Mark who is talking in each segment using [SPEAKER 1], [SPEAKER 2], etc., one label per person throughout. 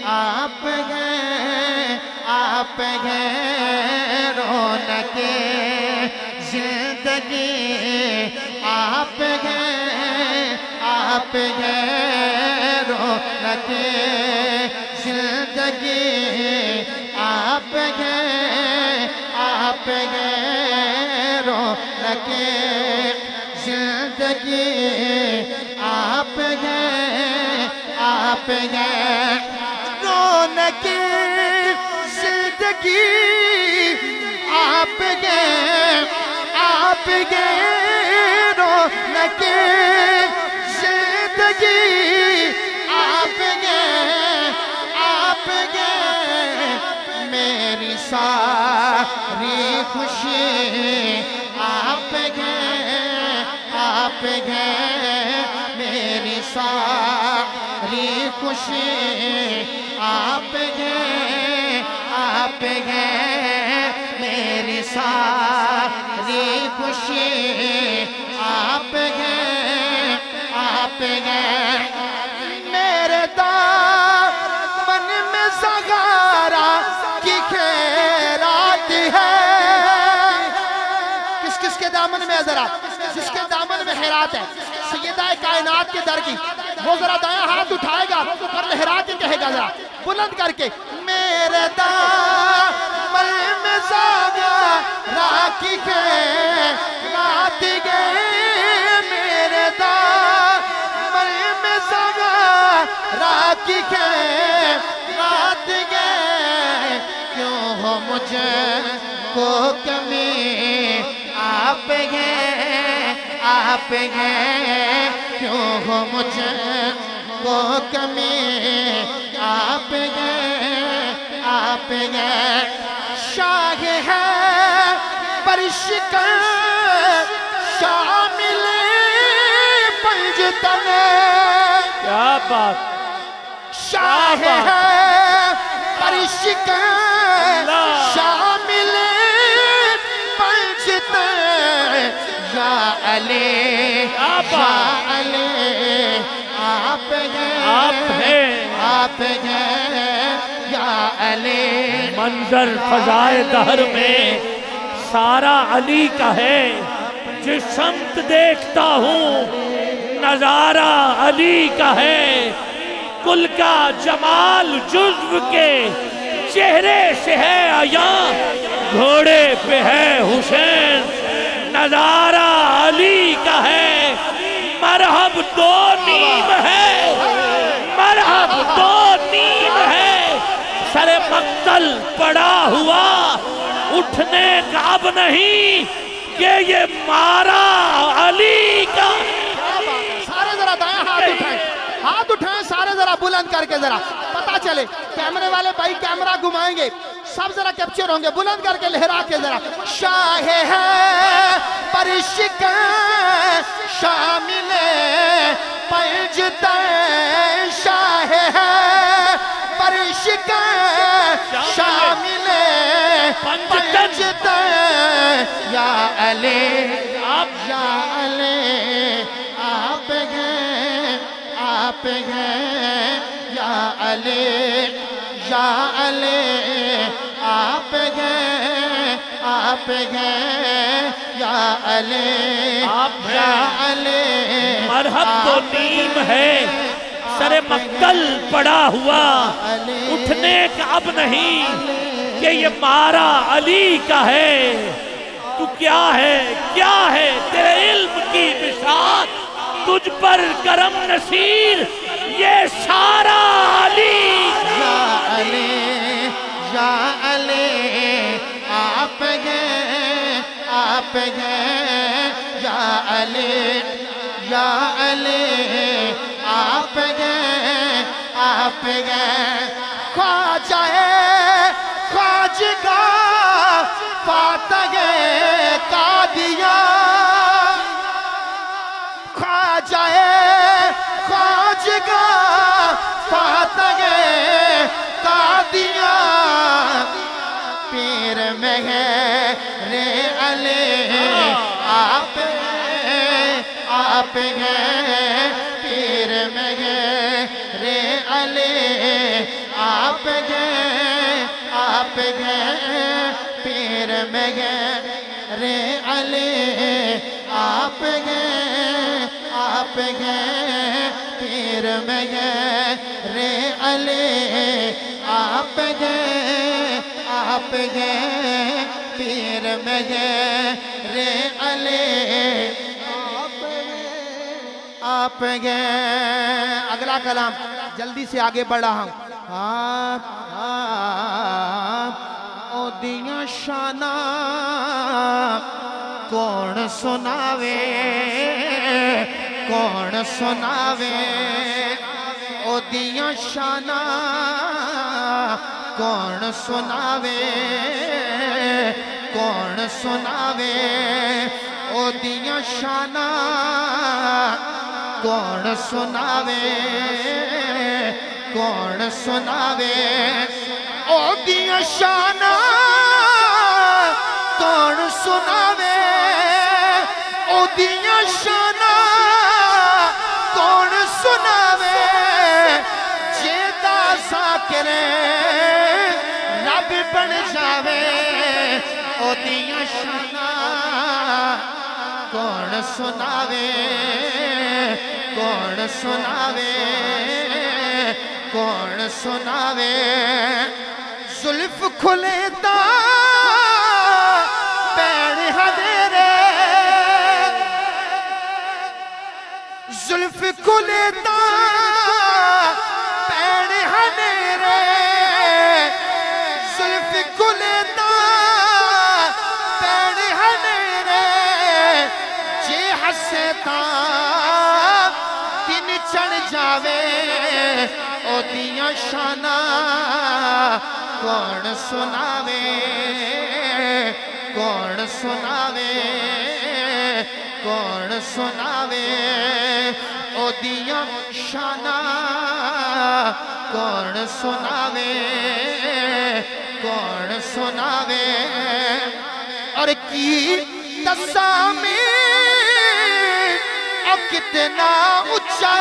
[SPEAKER 1] آپ ہیں، آپ ہیں رونق زندگی، آپ ہیں، آپ ہیں رونق زندگی، آپ ہیں، آپ ہیں رونق زندگی، آپ ہیں، آپ ہیں رونق زندگی، آپ ہیں، آپ ہیں رونق زندگی، آپ ہیں، آپ ہیں میری ساری خوشی، آپ ہیں، آپ ہیں میری ساری خوشی، آپ ہیں، آپ ہیں میری ساری خوشی، آپ ہیں، آپ ہیں میرے دامن میں زغارہ کی خیرات ہے۔ کس کس کے دامن میں ہے ذرا؟ جس کے دامن میں خیرات ہے، سیدہ کائنات کے در کی، وہ ذرا دائیں ہاتھ اٹھائے گا اور لہرا کے کہے گا ذرا بلند کر کے، میرے دامن میں زغارہ کی خیرات ہے، میرے دامن میں زغارہ کی خیرات ہے، کیوں ہو مجھے کو کمی، آپ ہیں، آپ ہیں کیوں ہو مجھے کو کمی، آپ ہیں، آپ ہیں شاہ ہے پرشکن شامل پنجتن،
[SPEAKER 2] کیا بات،
[SPEAKER 1] شاہ ہے پرشکن شامل پنجتن، یا علی، یا علی آپ ہیں،
[SPEAKER 2] آپ ہیں،
[SPEAKER 1] آپ ہیں یا علی۔
[SPEAKER 2] منظر فضائے دہر میں سارا علی کا ہے، جس سمت دیکھتا ہوں نظارہ علی کا ہے، کل کا جمال جزو کے چہرے سے ہے عیاں، گھوڑے پہ ہے حسین نظارہ علی کا ہے، مرحب دو نیم ہے، مرحب دو نیم ہے، سر مقتل پڑا ہوا اٹھنے کا اب نہیں کہ یہ مارا علی کا۔
[SPEAKER 1] سارے ذرا دائیں ہاتھ اٹھائیں، ہاتھ اٹھائیں سارے ذرا بلند کر کے، ذرا پتہ چلے، کیمرے والے بھائی کیمرہ گھمائیں گے، سب ذرا کیپچر ہوں گے، بلند کر کے لہرا کے ذرا، شاہ ہے پرشکن شامل پنجتن، شاہ ہے پرشکن شامل پنجتن، یا علی، یا علی آپ ہیں، آپ ہیں یا علی، یا علی آپ ہیں، آپ ہیں یا علی، یا علی
[SPEAKER 2] مرحب تو نیم ہے، سر مقتل پڑا ہوا اٹھنے کا اب نہیں کہ یہ مارا علی کا ہے، تو کیا ہے تیرے علم کی بساط، تجھ پر کرم نصیر یہ سارا علی،
[SPEAKER 1] یا علی، یا علی آپ ہیں، آپ ہیں یا علی، یا علی آپ ہیں، آپ ہیں خواجہ خواجگاہ فاتح قادیاں، خواجہ خواجگاہ فاتح قادیاں، پیر مہر علی آپ ہیں، آپ ہیں پیر مہر علی آپ گئے پیر میں گئے رے علی آپ گئے پیر میں گئے رے علی آپ گئے پیر میں گئے رے علی آپ گئے اگلا کلام جلدی سے آگے بڑھ رہا ہوں او دیاں شانہ کون سناوے او دیاں شانہ کون سناوے او دیاں شانہ کون سناوے او دیاں شانہ کون سناوے او دیاں شانہ کون سناوے جیدہ ذاکر رب بن جاوے او دیاں شانہ کون سناوے زلف کھلے تا پیر ہدیرے زلف کھلے تا پیر ہدیرے زلف کھلے تا پیر ہدیرے جے ہسے تا دن چڑھ جاوے او دیاں شانہ کون سناوے او دیاں شانہ کون سناوے اور کی تسامی اور کتنا اچھا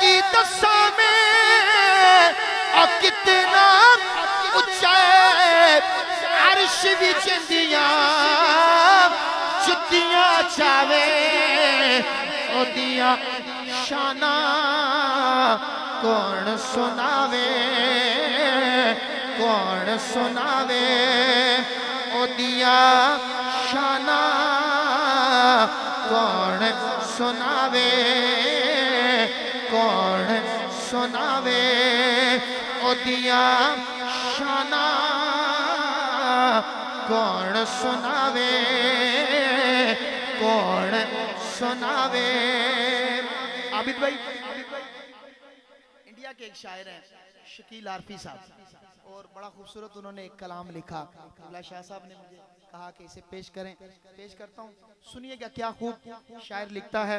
[SPEAKER 1] کی تسامی اور کتنا اچھا عرش بھی چندیاں جتیاں چاوے او دیاں شانہ کون سناوے او دیاں شانہ کون سناوے او دیاں شانہ کون سناوے عابد بھائی انڈیا کے ایک شاعر ہیں شکیل عارفی صاحب اور بڑا خوبصورت انہوں نے ایک کلام لکھا قبلہ شاہ صاحب نے مجھے کہا کہ اسے پیش کرتا ہوں سنیے گا کیا خوب شاعر لکھتا ہے